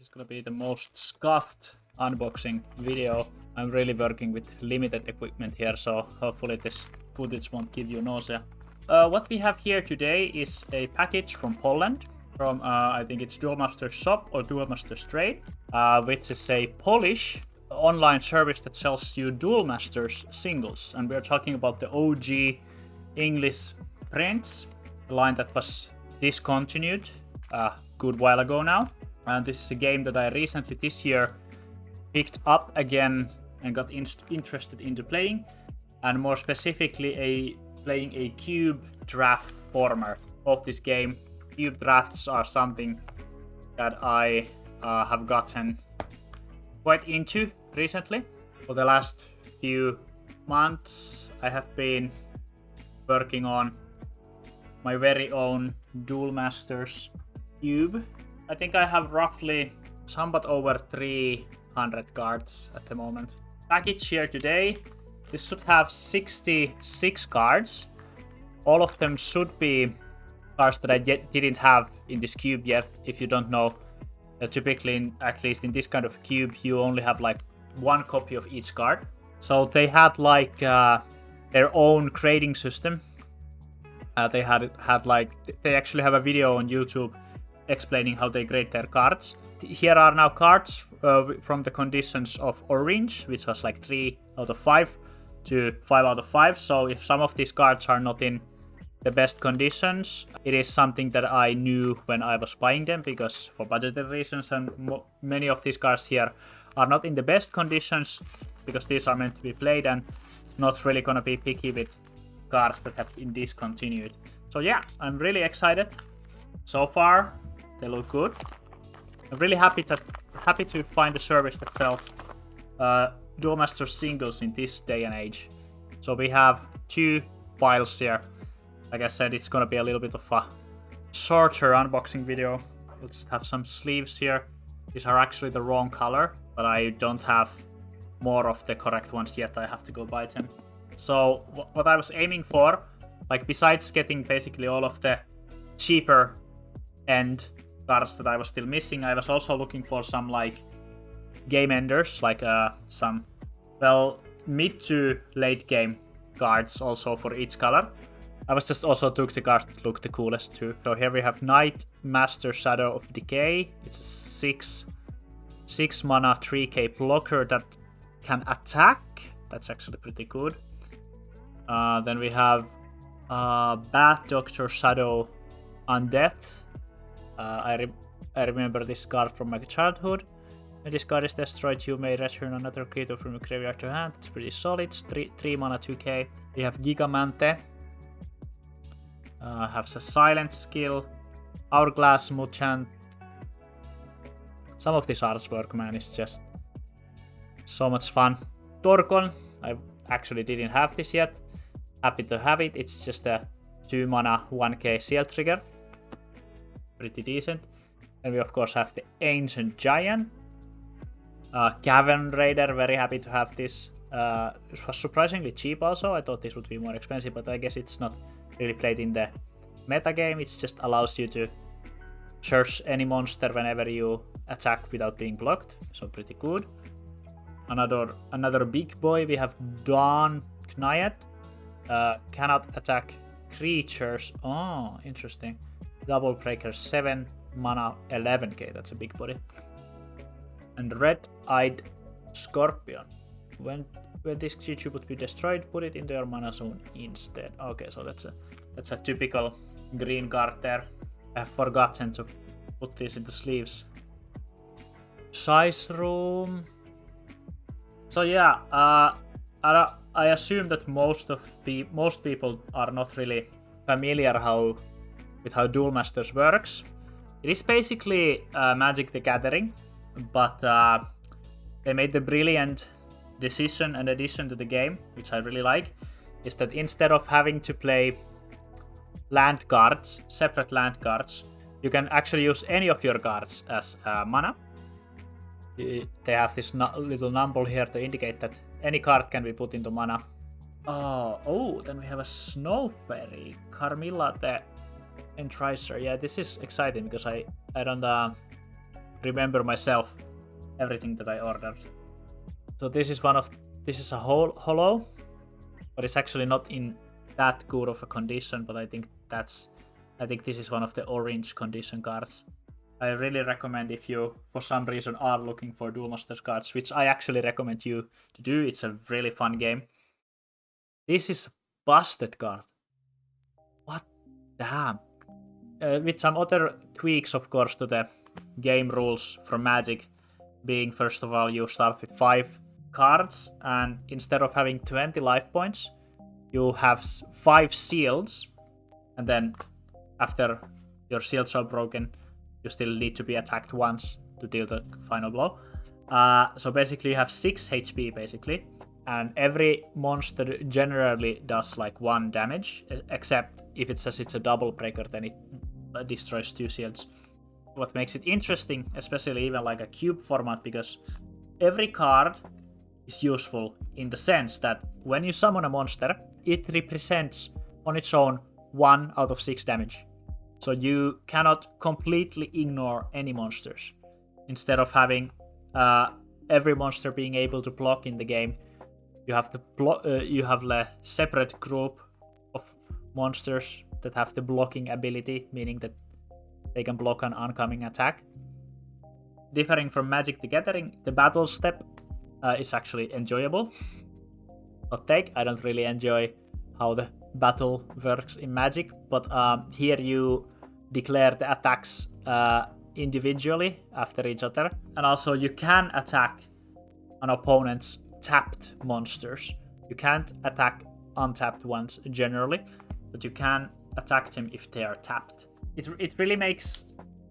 is gonna be the most scuffed unboxing video. I'm really working with limited equipment here, so hopefully this footage won't give you nausea. What we have here today is a package from Poland, from I think it's Duelmasters shop or Duelmasters trade, which is a Polish online service that sells you Duelmasters singles, and we're talking about the OG English prints, a line that was discontinued a good while ago now. And this is a game that I recently this year picked up again and got interested into playing, and more specifically playing a cube draft format of this game. Cube drafts are something that I have gotten quite into recently. For the last few months I have been working on my very own Duelmasters cube. I think I have roughly somewhat over 300 cards at the moment. Package here today. This should have 66 cards. All of them should be cards that I didn't have in this cube yet. If you don't know, typically, at least in this kind of cube, you only have like one copy of each card. So they had like their own grading system. They actually have a video on YouTube explaining how they grade their cards. Here are now cards from the conditions of orange, which was like 3 out of 5 to 5 out of 5. So if some of these cards are not in the best conditions, it is something that I knew when I was buying them, because for budgetary reasons, and many of these cards here are not in the best conditions because these are meant to be played, and not really gonna be picky with cards that have been discontinued. So yeah, I'm really excited. So far they look good. I'm really happy to find a service that sells Duelmasters singles in this day and age. So we have 2 files here. Like I said, it's gonna be a little bit of a shorter unboxing video. We'll just have some sleeves here. These are actually the wrong color, but I don't have more of the correct ones yet. I have to go buy them. So what I was aiming for, like besides getting basically all of the cheaper end cards that I was still missing, I was also looking for some like game enders, like some, well, mid to late game cards also for each color. I was just also took the cards that look the coolest too. So here we have Knight Master Shadow of Decay. It's a 6 mana 3k blocker that can attack. That's actually pretty good. Then we have Bat Doctor Shadow Undead. I remember this card from my childhood. When this card is destroyed, you may return another creature from your graveyard to hand. It's pretty solid. It's 3 mana 2k. We have Gigamente. Has a silent skill. Hourglass Mutant. Some of this artwork, man, is just so much fun. Torgon. I actually didn't have this yet. Happy to have it. It's just a 2 mana 1k seal trigger. Pretty decent. And we of course have the Ancient Giant. Cavern Raider, very happy to have this. It was surprisingly cheap also. I thought this would be more expensive, but I guess it's not really played in the meta game. It just allows you to search any monster whenever you attack without being blocked. So pretty good. Another big boy, we have Dawn Knight. Cannot attack creatures. Oh, interesting. Double Breaker 7 mana 11k. That's a big body. And Red-Eyed Scorpion. When this creature would be destroyed, put it into your mana zone instead. Okay, so that's a typical green card there. I've forgotten to put this in the sleeves. Size room. So yeah, I assume that most people are not really familiar with how Duelmasters works. It is basically Magic the Gathering, but they made the brilliant decision and addition to the game, which I really like, is that instead of having to play land cards, separate land cards, you can actually use any of your cards as mana. They have this little number here to indicate that any card can be put into mana. Oh, then we have a Snow Fairy, Carmilla the Entricer. Yeah, this is exciting because I don't remember myself everything that I ordered. So this is a hollow, but it's actually not in that good of a condition. But I think this is one of the orange condition cards. I really recommend if you, for some reason, are looking for Duel Masters cards, which I actually recommend you to do. It's a really fun game. This is a busted card. What? Damn. With some other tweaks, of course, to the game rules from Magic, being first of all, you start with 5 cards, and instead of having 20 life points, you have 5 shields, and then after your shields are broken, you still need to be attacked once to deal the final blow. So basically you have 6 HP basically, and every monster generally does like 1 damage, except if it says it's a double breaker, then it destroys 2 shields. What makes it interesting, especially even like a cube format, because every card is useful in the sense that when you summon a monster, it represents on its own 1 out of 6 damage. So you cannot completely ignore any monsters. Instead of having every monster being able to block in the game, you have a separate group of monsters that have the blocking ability, meaning that they can block an oncoming attack. Differing from Magic the Gathering, the battle step is actually enjoyable. Hot take, I don't really enjoy how the battle works in Magic, but here you declare the attacks individually after each other, and also you can attack an opponent's tapped monsters. You can't attack untapped ones generally, but you can attack them if they are tapped. It really makes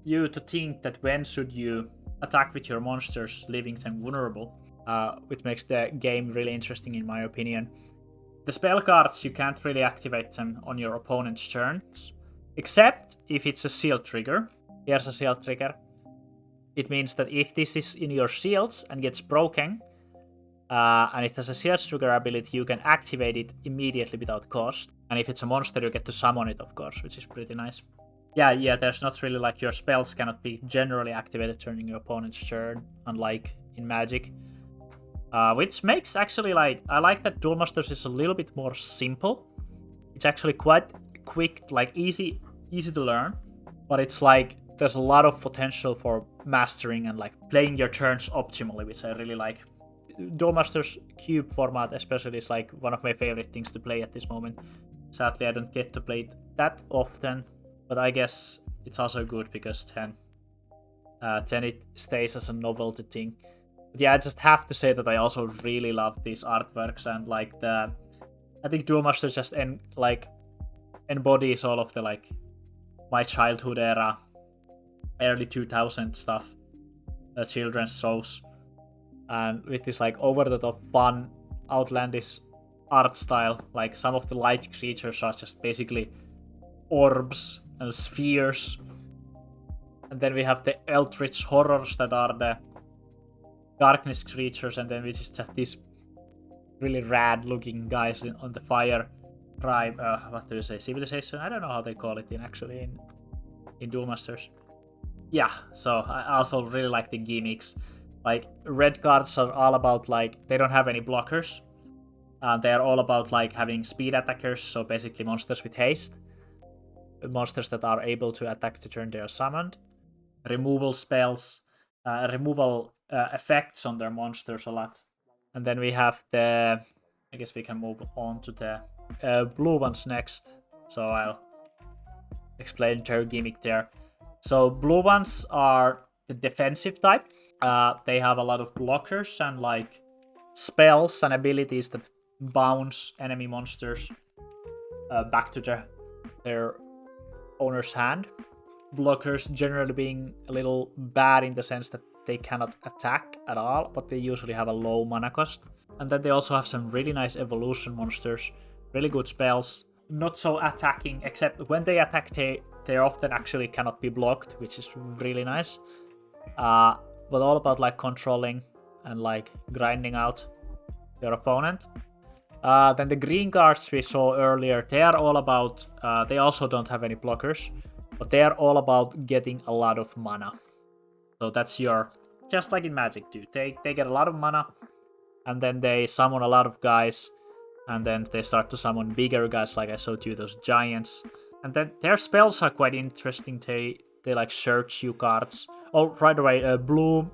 you to think that when should you attack with your monsters, leaving them vulnerable, which makes the game really interesting in my opinion. The spell cards, you can't really activate them on your opponent's turns, except if it's a shield trigger. Here's a shield trigger. It means that if this is in your shields and gets broken, and it has a shield trigger ability, you can activate it immediately without cost. And if it's a monster, you get to summon it, of course, which is pretty nice. Yeah, there's not really like your spells cannot be generally activated during your opponent's turn, unlike in Magic. Which makes actually like, I like that Duel Masters is a little bit more simple. It's actually quite quick, like easy to learn, but it's like there's a lot of potential for mastering and like playing your turns optimally, which I really like. Duel Masters cube format especially is like one of my favorite things to play at this moment. Sadly, I don't get to play it that often, but I guess it's also good because then it stays as a novelty thing. But yeah, I just have to say that I also really love these artworks, and like I think Duel Masters just embodies all of the like my childhood era, early 2000 stuff, children's shows, and with this like over the top fun, outlandish art style. Like some of the light creatures are just basically orbs and spheres, and then we have the eldritch horrors that are the darkness creatures, and then we just have these really rad looking guys on the fire tribe, what do you say, civilization? I don't know how they call it in Duel Masters. Yeah, so I also really like the gimmicks. Like red cards are all about like they don't have any blockers. They are all about like having speed attackers, so basically monsters with haste, monsters that are able to attack the turn they are summoned, removal spells, removal effects on their monsters a lot. And then we have I guess we can move on to the blue ones next, so I'll explain their gimmick there. So blue ones are the defensive type. They have a lot of blockers and like spells and abilities that bounce enemy monsters back to their owner's hand. Blockers generally being a little bad in the sense that they cannot attack at all, but they usually have a low mana cost. And then they also have some really nice evolution monsters, really good spells, not so attacking, except when they attack they often actually cannot be blocked, which is really nice. But all about like controlling and like grinding out your opponent. Then the green cards we saw earlier, they are all about, they also don't have any blockers, but they are all about getting a lot of mana. So that's your, just like in Magic, dude. They get a lot of mana, and then they summon a lot of guys, and then they start to summon bigger guys, like I showed you, those giants. And then their spells are quite interesting. They like search you cards. Oh, right away, blue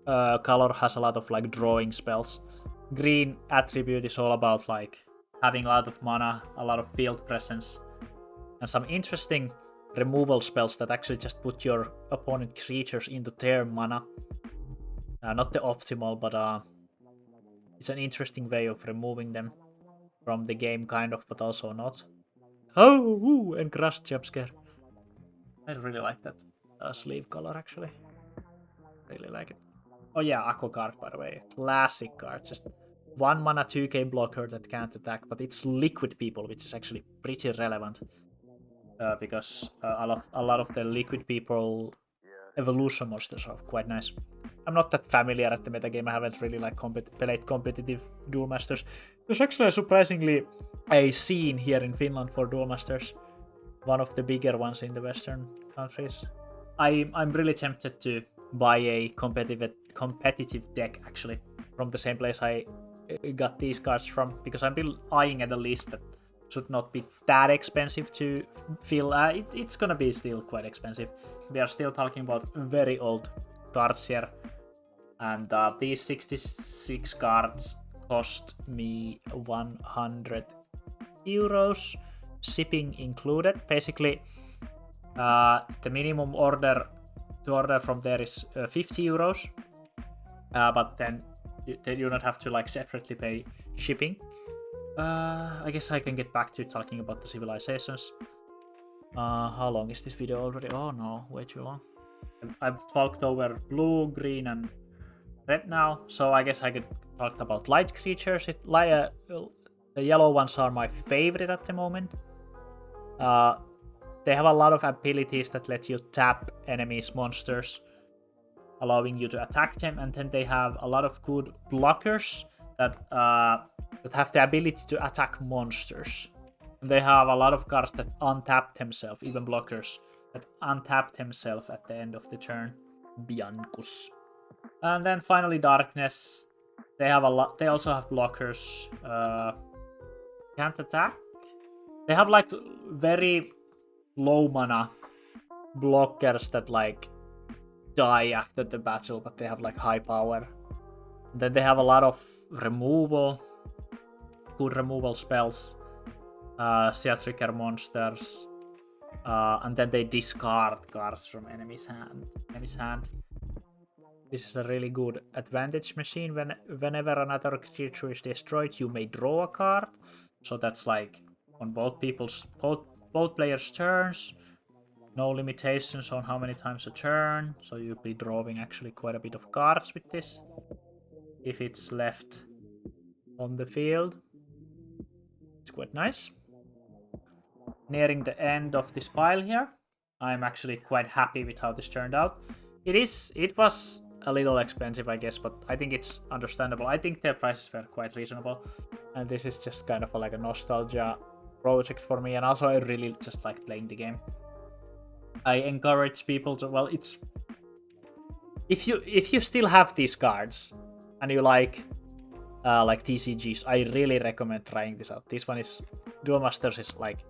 color has a lot of like drawing spells. Green attribute is all about like having a lot of mana, a lot of field presence, and some interesting removal spells that actually just put your opponent creatures into their mana. Not the optimal, but it's an interesting way of removing them from the game, kind of, but also not. Oh, ooh, and Crush jumpscare. I really like that sleeve color, actually. Really like it. Oh yeah, Aqua card, by the way. Classic card. Just 1 mana 2k blocker that can't attack, but it's liquid people, which is actually pretty relevant. Because a lot of the liquid people evolution monsters are quite nice. I'm not that familiar at the metagame. I haven't really like played competitive Duel Masters. There's actually surprisingly a scene here in Finland for Duel Masters. One of the bigger ones in the Western countries. I'm really tempted to buy a competitive deck, actually, from the same place I got these cards from, because I'm been eyeing at a list that should not be that expensive to fill. It's gonna be still quite expensive. We are still talking about very old cards here, and these 66 cards cost me 100 euros, shipping included. Basically, the minimum order to order from there is 50 euros, but then you do not have to like separately pay shipping. I guess I can get back to talking about the civilizations. How long is this video already? Oh no, way too long. I've talked over blue, green, and red now, so I guess I could talk about light creatures. The yellow ones are my favorite at the moment. They have a lot of abilities that let you tap enemies' monsters, allowing you to attack them, and then they have a lot of good blockers that have the ability to attack monsters. And they have a lot of cards that untap themselves, even blockers that untap themselves at the end of the turn. Biancus. And then finally Darkness. They have a lot. They also have blockers. Can't attack. They have like very low mana blockers that like die after the battle, but they have like high power. Then they have a lot of removal, good removal spells, Sea Trigger monsters, and then they discard cards from enemy's hand. This is a really good advantage machine. Whenever another creature is destroyed, you may draw a card. So that's like on both players' turns. No limitations on how many times a turn. So you'll be drawing actually quite a bit of cards with this, if it's left on the field. It's quite nice. Nearing the end of this pile here, I'm actually quite happy with how this turned out. It was a little expensive, I guess, but I think it's understandable. I think their prices were quite reasonable, and this is just kind of like a nostalgia project for me, and also I really just like playing the game. I encourage people to, well, it's if you still have these cards and you like TCGs, I really recommend trying this out. This one is Duel Masters is like,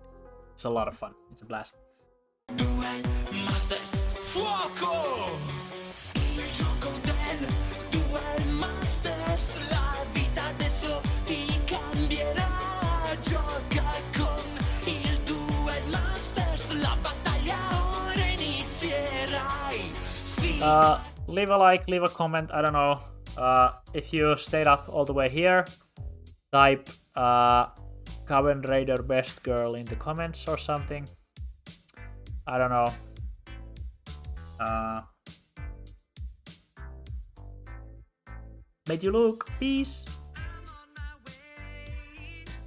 it's a lot of fun. It's a blast. Duel Masters Fuoco! Il gioco del Duel Masters, la vita adesso ti cambierà. Gioca con il Duel Masters, la battaglia ora inizierai. Leave a like, leave a comment, I don't know. If you stayed up all the way here, type Kamen Raider Best Girl in the comments or something. I don't know. Made you look. Peace.